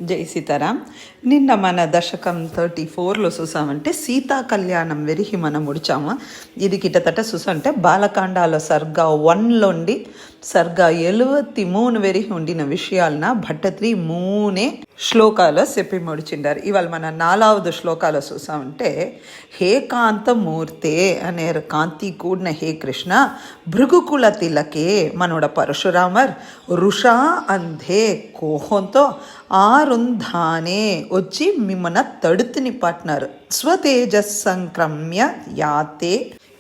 జై సీతారాం. నిన్న మన దశకం 34లో చూసామంటే సీతా కళ్యాణం వెరిహి మనం ముడిచాము. ఇది కిటతట చూసంటే బాలకాండాలో సర్గ 1లోండి సర్గ 73 వెరిహి ఉండిన విషయాలన భట్టత్రి 3 శ్లోకాలో చెప్పి ముడిచిండారు. ఇవాళ మన 4வது శ్లోకాలో చూసామంటే హే కాంతమూర్తే అనే కాంతి కూడిన హే కృష్ణ భృగుకుల తిలకే మనోడ పరశురామర్ రుషా అంధే కోహంతో ఆరుంధానే వచ్చి మిమ్మల్ని తడుతుని పట్టినారు. స్వతేజస్ సంక్రమ్య యాతే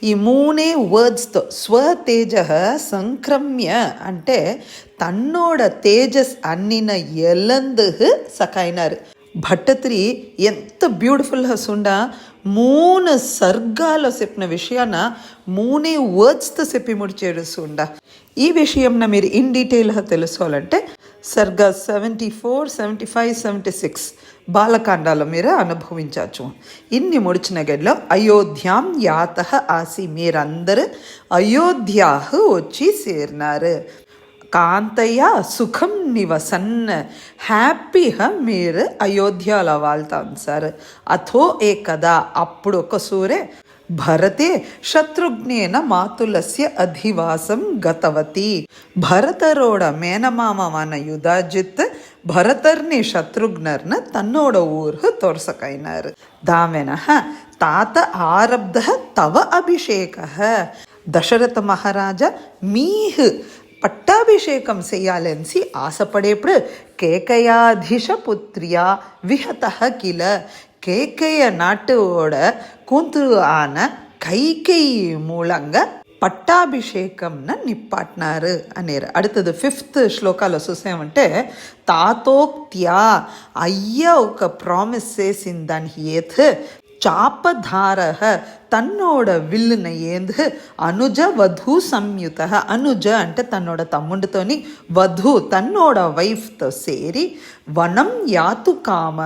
ఈ 3 వర్డ్స్తో స్వతేజ సంక్రమ్య అంటే తన్నోడ తేజస్ అన్నిన ఎలందు సకైనారు. భట్టత్రి ఎంత బ్యూటిఫుల్గా సుండా 3 సర్గాలో చెప్పిన విషయాన 3 వర్డ్స్తో చెప్పి ముడిచేడు సుండా. ఈ విషయంన మీరు ఇన్ డీటెయిల్గా తెలుసుకోవాలంటే సర్గ 74, 75, 76 బాలకాండాలో మీరు అనుభవించవచ్చు. ఇన్ని ముడిచిన గడిలో అయోధ్యాం యాత ఆసి మీరందరూ అయోధ్యాహు వచ్చి చేరినారు. కాంతయ్య సుఖం నివసన్ హ్యాపీగా మీరు అయోధ్యలో వాళ్తాం సార్. అథో ఏ కదా అప్పుడు ఒక సూరే భరతే శత్రుఘ్నేన మాతులస్య అధివాసం గతవతి. భరతరోడ మేనమామన యుధాజిత్ భరతర్ని శత్రుఘ్నర్ನ ತನ್ನೋಡ ಊರು ತೋರ್ಸಕೈನಾರು. ದಾವೆನಃ ತಾತ ಆರಬ್ಧ ತವ ಅಭಿಷೇಕ దశరథ మహారాజా మీహ్ పట్టాభిషేకం చేయాలనిసి ఆశపడేప్పుడు కేకయాధీశ పుత్రియా విహత కిల కేకయ్య నాటోడ కూతురు ఆన కైకేయి మూలంగా పట్టాభిషేకంన నిప్పాట్నారు అనేరు. அடுத்தது 5th శ్లోకాలో చూసామంటే తాతోక్త్యా అయ్య ఒక ప్రామిస్ చేసిందని ఏత్ చాపధార తన్నోడ విల్లున ఏందు అనుజ వధు సంయుత. అనుజ అంటే తన్నోడ తమ్ముడితోని, వధు తన్నోడ వైఫ్తో సేరి వనం యాతు కామ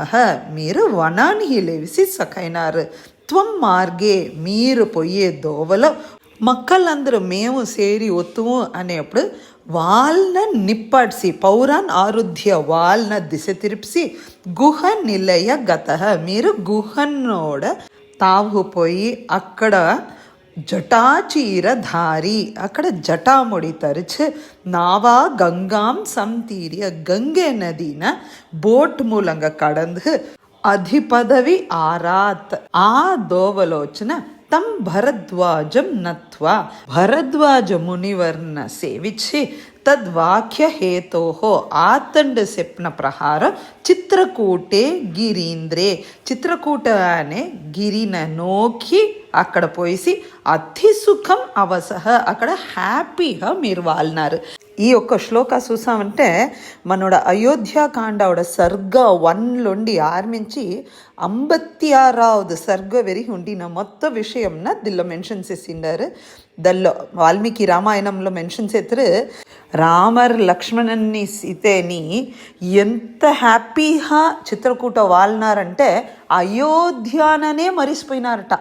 మీరు వనానికి లేవిసి సకైనారు. త్వం మార్గే మీరు పోయే దోవలో మక్కలందరూ మేము సేరి ఒత్తుము అనేప్పుడు వాళ్ళ నిప్పాడ్సి పౌరాన్ ఆరుధ్య వాళ్ళ దిశ తిరిపిసి గుహ నిలయ గత మీరు గుహన్నోడ తావు పోయి అక్కడ జటాచీరధారి అక్కడ జటాముడి తరిచి నావా గంగాం సంతీర్య గంగే నదిన బోట్ మూలంగా కడందు అధిపదవి ఆరాత్ ఆ దోవలోచన తం భరద్వాజం నత్వా భరద్వాజ మునివర్న సేవించి తద్వాక్య హేతోహో ఆతండు చెప్పిన ప్రహారం చిత్రకూటే గిరీంద్రే చిత్రకూట అనే గిరిన నోకి అక్కడ పోయి అతి సుఖం అవసహ అక్కడ హ్యాపీగా మీరు వాళ్నారు. ఈ ఒక్క శ్లోక చూసామంటే మనోడ అయోధ్యాకాండోட సర్గ 1లోండి ఆరంభించి 56வது సర్గ వెరిహి ఉండిన మొత్త విషయంన దీనిలో మెన్షన్ చేసిండారు. దానిలో వాల్మీకి రామాయణంలో మెన్షన్ చేస్తారు రామర్ లక్ష్మణన్ని సీతని ఎంత హ్యాపీగా చిత్రకూట వాళ్నారంటే అయోధ్యాననే మరిసిపోయినారట.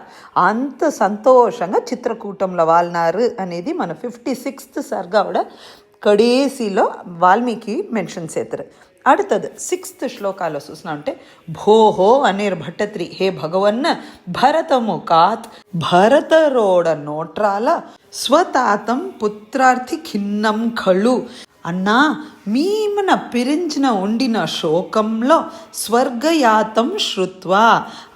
అంత సంతోషంగా చిత్రకూటంలో వాళ్నారు అనేది మన 56th సర్గ కడేసిలో వాల్మీకి మెన్షన్ చేస్తారు. அடுத்தது 6th శ్లోకాలో చూసినామంటే భోహో అనేరు భట్టత్రి హే భగవన్న భరతముఖాత్ భరతరోడ నోట్రాల స్వతాతం పుత్రార్థి ఖిన్నం ఖళు అన్నా మీమన పిరించిన ఉండిన శోకంలో స్వర్గయాతం శ్రుత్వా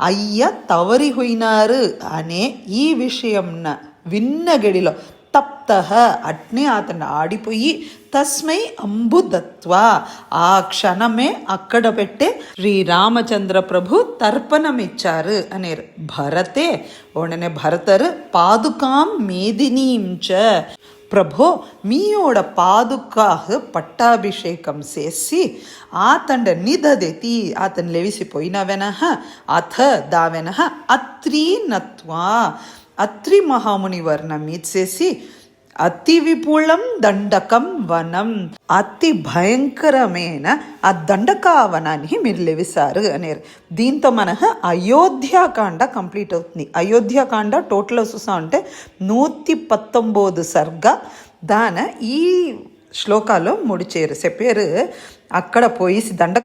అయ్య తవరి హోయినారు అనే ఈ విషయంన విన్న గడిలో తప్త అట్నే అతను ఆడిపోయి తస్మై అంబుదత్వా ఆ క్షణమే అక్కడ పెట్టే శ్రీరామచంద్ర ప్రభు తర్పణమిచ్చారు అనేరు. భరతే ఉడనే భరతరు పాదుకాం మేదినీంచ ప్రభో మీయోడ పాదుకాహ్ పట్టాభిషేకం చేసి ఆతండ నిదదెతి అతను లెవిసిపోయినవెనహ అథ దావెనహ అత్రీ నత్వా అత్రి మహాముని వర్ణం ఇచ్చేసి అతి విపులం దండకం వనం అతి భయంకరమైన ఆ దండకావనాన్ని మీరు లెవిసారు అనేరు. దీంతో మనకు అయోధ్యాకాండ కంప్లీట్ అవుతుంది. అయోధ్యాకాండ టోటల్ చూసా అంటే 119 సర్గ దాన ఈ శ్లోకాలో ముడిచేరు చెప్పారు. అక్కడ పోయి దండ